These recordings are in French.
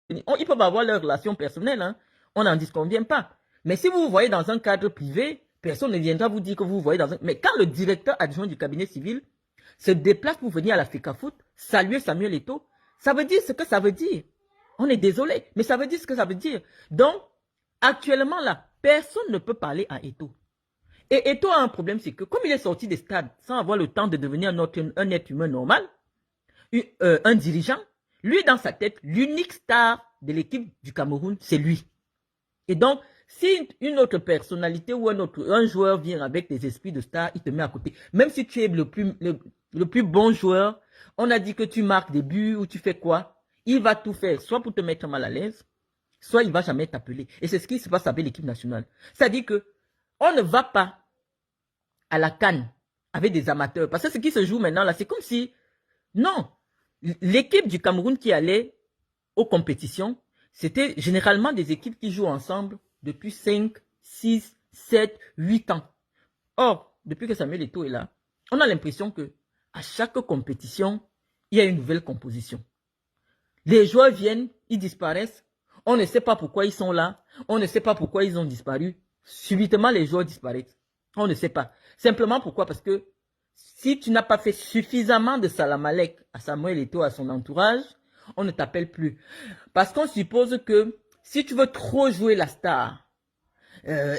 Ils peuvent avoir leurs relations personnelles, hein. On n'en disconvient pas. Mais si vous vous voyez dans un cadre privé, personne ne viendra vous dire que vous vous voyez dans un... Mais quand le directeur adjoint du cabinet civil se déplace pour venir à la FECAFOOT, saluer Samuel Eto'o, ça veut dire ce que ça veut dire. On est désolé, mais ça veut dire ce que ça veut dire. Donc, actuellement là, personne ne peut parler à Eto'o. Et Eto'o a un problème, c'est que comme il est sorti des stades sans avoir le temps de devenir un être humain normal, un dirigeant, lui dans sa tête, l'unique star de l'équipe du Cameroun, c'est lui. Et donc, si une autre personnalité ou un joueur vient avec des esprits de star, il te met à côté. Même si tu es le plus bon joueur, on a dit que tu marques des buts ou tu fais quoi, il va tout faire, soit pour te mettre mal à l'aise, soit il ne va jamais t'appeler. Et c'est ce qui se passe avec l'équipe nationale. C'est-à-dire que on ne va pas à la CAN avec des amateurs. Parce que ce qui se joue maintenant, là, c'est comme si... Non, l'équipe du Cameroun qui allait aux compétitions, c'était généralement des équipes qui jouent ensemble depuis 5, 6, 7, 8 ans. Or, depuis que Samuel Eto'o est là, on a l'impression que à chaque compétition, il y a une nouvelle composition. Les joueurs viennent, ils disparaissent. On ne sait pas pourquoi ils sont là. On ne sait pas pourquoi ils ont disparu. Subitement, les joueurs disparaissent. On ne sait pas. Simplement pourquoi? Parce que si tu n'as pas fait suffisamment de Salamalek à Samuel Eto'o, à son entourage, on ne t'appelle plus. Parce qu'on suppose que si tu veux trop jouer la star,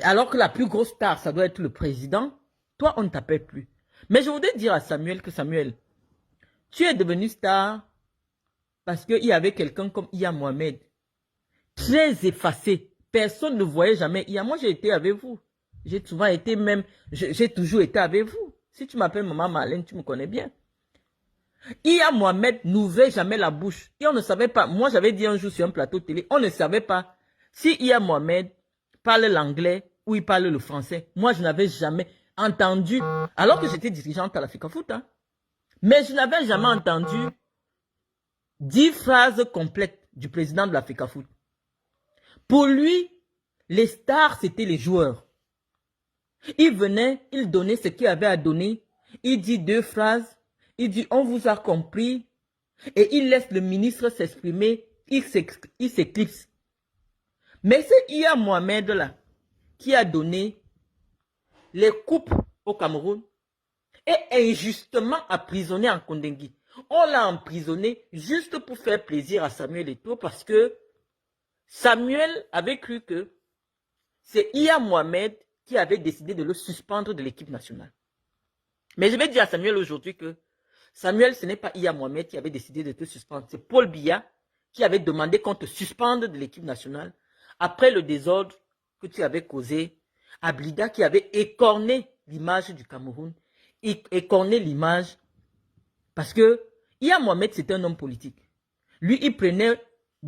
alors que la plus grosse star, ça doit être le président, toi, on ne t'appelle plus. Mais je voudrais dire à Samuel que Samuel, tu es devenu star parce qu'il y avait quelqu'un comme Iya Mohamed, très effacé. Personne ne voyait jamais Iya. Moi, j'ai été avec vous. J'ai souvent été même, j'ai toujours été avec vous. Si tu m'appelles Maman Marlène, tu me connais bien. Iya Mohamed n'ouvrait jamais la bouche. Et on ne savait pas. Moi, j'avais dit un jour sur un plateau télé, on ne savait pas si Iya Mohamed parle l'anglais ou il parle le français. Moi, je n'avais jamais entendu, alors que j'étais dirigeante à la FECAFOOT, hein, mais je n'avais jamais entendu 10 phrases complètes du président de la FECAFOOT. Pour lui, les stars, c'était les joueurs. Il venait, il donnait ce qu'il avait à donner. Il dit 2 phrases. Il dit, on vous a compris. Et il laisse le ministre s'exprimer. Il s'éclipse. Mais c'est Iya Mohamed là qui a donné les coupes au Cameroun et injustement emprisonné en Kondengui. On l'a emprisonné juste pour faire plaisir à Samuel Eto'o parce que Samuel avait cru que c'est Iya Mohamed qui avait décidé de le suspendre de l'équipe nationale. Mais je vais dire à Samuel aujourd'hui que Samuel, ce n'est pas Iya Mohamed qui avait décidé de te suspendre. C'est Paul Biya qui avait demandé qu'on te suspende de l'équipe nationale après le désordre que tu avais causé. Ablida qui avait écorné l'image du Cameroun, écorné l'image parce que Iya Mohamed, c'était un homme politique. Lui, il prenait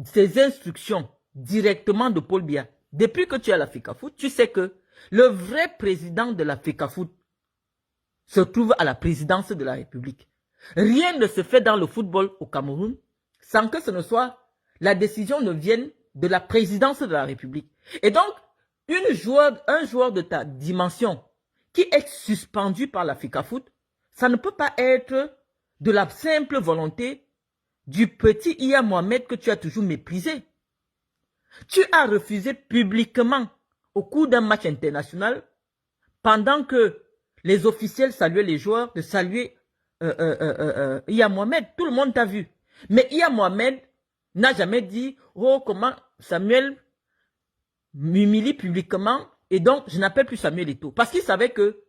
ses instructions directement de Paul Biya. Depuis que tu es à la FECAFOOT, tu sais que le vrai président de la FECAFOOT se trouve à la présidence de la République. Rien ne se fait dans le football au Cameroun sans que ce ne soit, la décision ne vienne de la présidence de la République. Et donc, un joueur de ta dimension qui est suspendu par la FECAFOOT, ça ne peut pas être de la simple volonté du petit Iya Mohamed que tu as toujours méprisé. Tu as refusé publiquement au cours d'un match international, pendant que les officiels saluaient les joueurs, de saluer Iya Mohamed. Tout le monde t'a vu. Mais Iya Mohamed n'a jamais dit « Oh, comment Samuel m'humilie publiquement et donc je n'appelle plus Samuel Eto'o. » Parce qu'il savait que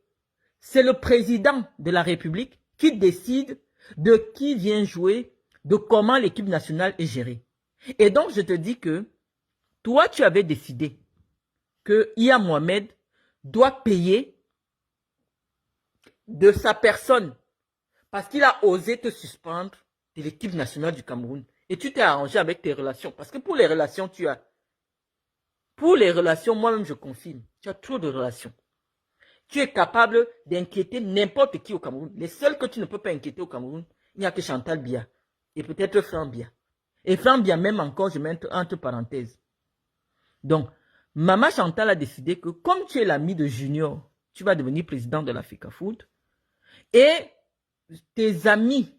c'est le président de la République qui décide de qui vient jouer, de comment l'équipe nationale est gérée. Et donc je te dis que toi, tu avais décidé que Iya Mohamed doit payer de sa personne parce qu'il a osé te suspendre de l'équipe nationale du Cameroun. Et tu t'es arrangé avec tes relations. Parce que pour les relations, moi-même, je confirme. Tu as trop de relations. Tu es capable d'inquiéter n'importe qui au Cameroun. Les seuls que tu ne peux pas inquiéter au Cameroun, il n'y a que Chantal Biya. Et peut-être Franck Biya. Et Franck Biya, même encore, je mets entre parenthèses. Donc, Maman Chantal a décidé que comme tu es l'ami de Junior, tu vas devenir président de la FECAFOOT. Et tes amis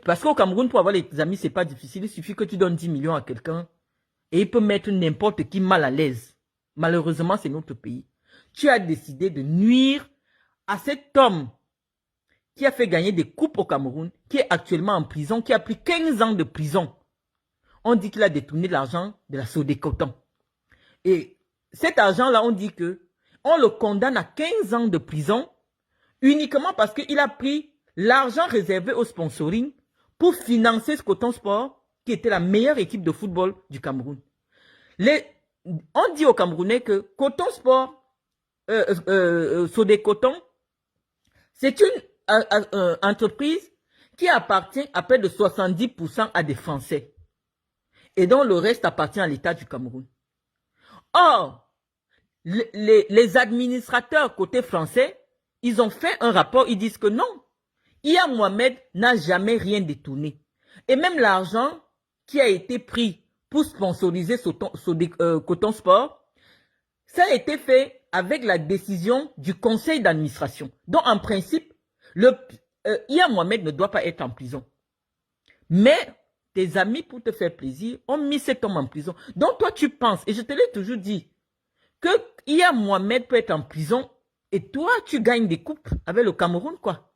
Parce qu'au Cameroun, pour avoir les amis, c'est pas difficile. Il suffit que tu donnes 10 millions à quelqu'un et il peut mettre n'importe qui mal à l'aise. Malheureusement, c'est notre pays. Tu as décidé de nuire à cet homme qui a fait gagner des coupes au Cameroun, qui est actuellement en prison, qui a pris 15 ans de prison. On dit qu'il a détourné l'argent de la Sodécoton. Et cet argent-là, on dit que on le condamne à 15 ans de prison uniquement parce qu'il a pris l'argent réservé au sponsoring pour financer ce Coton Sport, qui était la meilleure équipe de football du Cameroun. On dit aux Camerounais que Coton Sport, Sodécoton, c'est une entreprise qui appartient à près de 70% à des Français. Et dont le reste appartient à l'État du Cameroun. Or, les administrateurs côté français, ils ont fait un rapport, ils disent que non, Iya Mohamed n'a jamais rien détourné. Et même l'argent qui a été pris pour sponsoriser Coton Sport, ça a été fait avec la décision du conseil d'administration. Donc, en principe, Iya Mohamed ne doit pas être en prison. Mais tes amis, pour te faire plaisir, ont mis cet homme en prison. Donc, toi, tu penses, et je te l'ai toujours dit, que Iya Mohamed peut être en prison et toi, tu gagnes des coupes avec le Cameroun, quoi.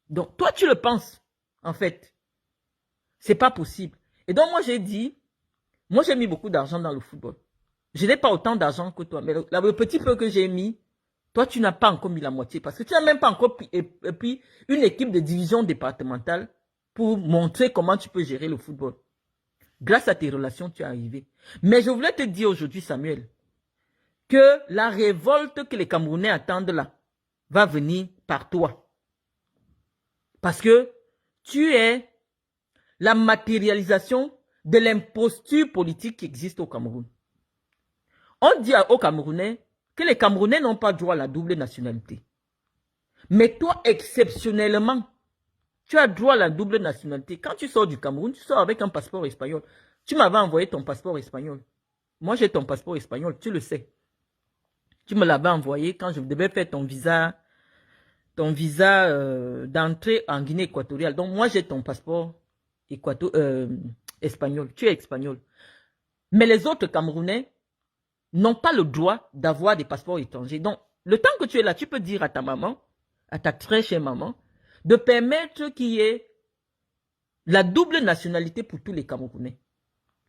Donc, toi, tu le penses, en fait. C'est pas possible. Et donc, moi, j'ai dit, moi, j'ai mis beaucoup d'argent dans le football. Je n'ai pas autant d'argent que toi, mais le petit peu que j'ai mis, toi, tu n'as pas encore mis la moitié parce que tu n'as même pas encore pris une équipe de division départementale pour montrer comment tu peux gérer le football. Grâce à tes relations, tu es arrivé. Mais je voulais te dire aujourd'hui, Samuel, que la révolte que les Camerounais attendent là va venir par toi. Parce que tu es la matérialisation de l'imposture politique qui existe au Cameroun. On dit aux Camerounais que les Camerounais n'ont pas droit à la double nationalité. Mais toi, exceptionnellement, tu as droit à la double nationalité. Quand tu sors du Cameroun, tu sors avec un passeport espagnol. Tu m'avais envoyé ton passeport espagnol. Moi, j'ai ton passeport espagnol, tu le sais. Tu me l'avais envoyé quand je devais faire ton visa d'entrée en Guinée équatoriale. Donc, moi, j'ai ton passeport espagnol. Tu es espagnol. Mais les autres Camerounais n'ont pas le droit d'avoir des passeports étrangers. Donc, le temps que tu es là, tu peux dire à ta maman, à ta très chère maman, de permettre qu'il y ait la double nationalité pour tous les Camerounais.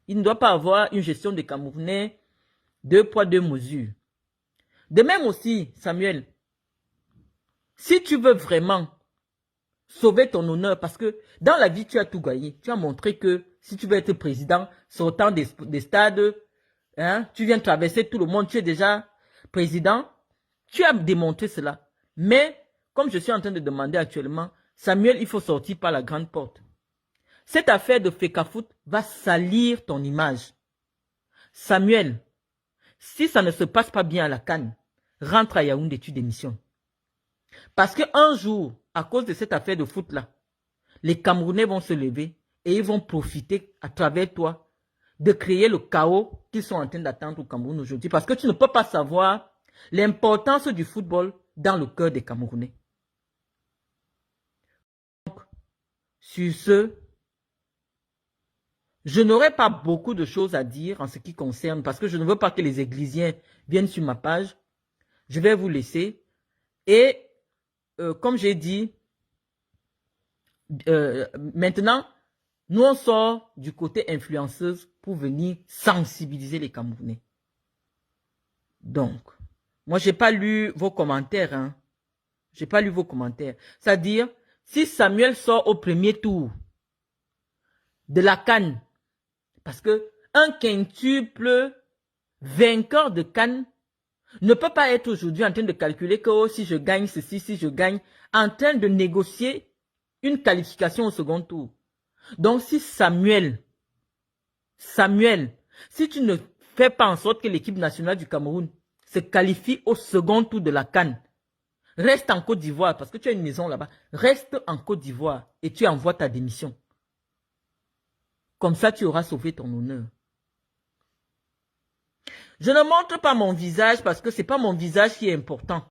Il ne doit pas avoir une gestion des Camerounais 2 poids 2 mesures. De même aussi, Samuel, si tu veux vraiment sauver ton honneur, parce que dans la vie, tu as tout gagné. Tu as montré que si tu veux être président, sortant des stades, hein, tu viens traverser tout le monde, tu es déjà président. Tu as démontré cela. Mais, comme je suis en train de demander actuellement, Samuel, il faut sortir par la grande porte. Cette affaire de Fecafoot va salir ton image. Samuel, si ça ne se passe pas bien à la CAN, rentre à Yaoundé, tu démissionnes. Parce qu'un jour, à cause de cette affaire de foot-là, les Camerounais vont se lever et ils vont profiter à travers toi de créer le chaos qu'ils sont en train d'attendre au Cameroun aujourd'hui. Parce que tu ne peux pas savoir l'importance du football dans le cœur des Camerounais. Donc, sur ce, je n'aurai pas beaucoup de choses à dire en ce qui concerne, parce que je ne veux pas que les églisiens viennent sur ma page. Je vais vous laisser. Et comme j'ai dit, maintenant, nous on sort du côté influenceuse pour venir sensibiliser les Camerounais. Donc, moi j'ai pas lu vos commentaires. Hein. J'ai pas lu vos commentaires. C'est-à-dire, si Samuel sort au premier tour de la CAN, parce que un quintuple vainqueur de CAN ne peut pas être aujourd'hui en train de calculer que oh, si je gagne ceci, si je gagne, en train de négocier une qualification au second tour. Donc si Samuel, si tu ne fais pas en sorte que l'équipe nationale du Cameroun se qualifie au second tour de la CAN, reste en Côte d'Ivoire, parce que tu as une maison là-bas, reste en Côte d'Ivoire et tu envoies ta démission. Comme ça, tu auras sauvé ton honneur. Je ne montre pas mon visage parce que ce n'est pas mon visage qui est important.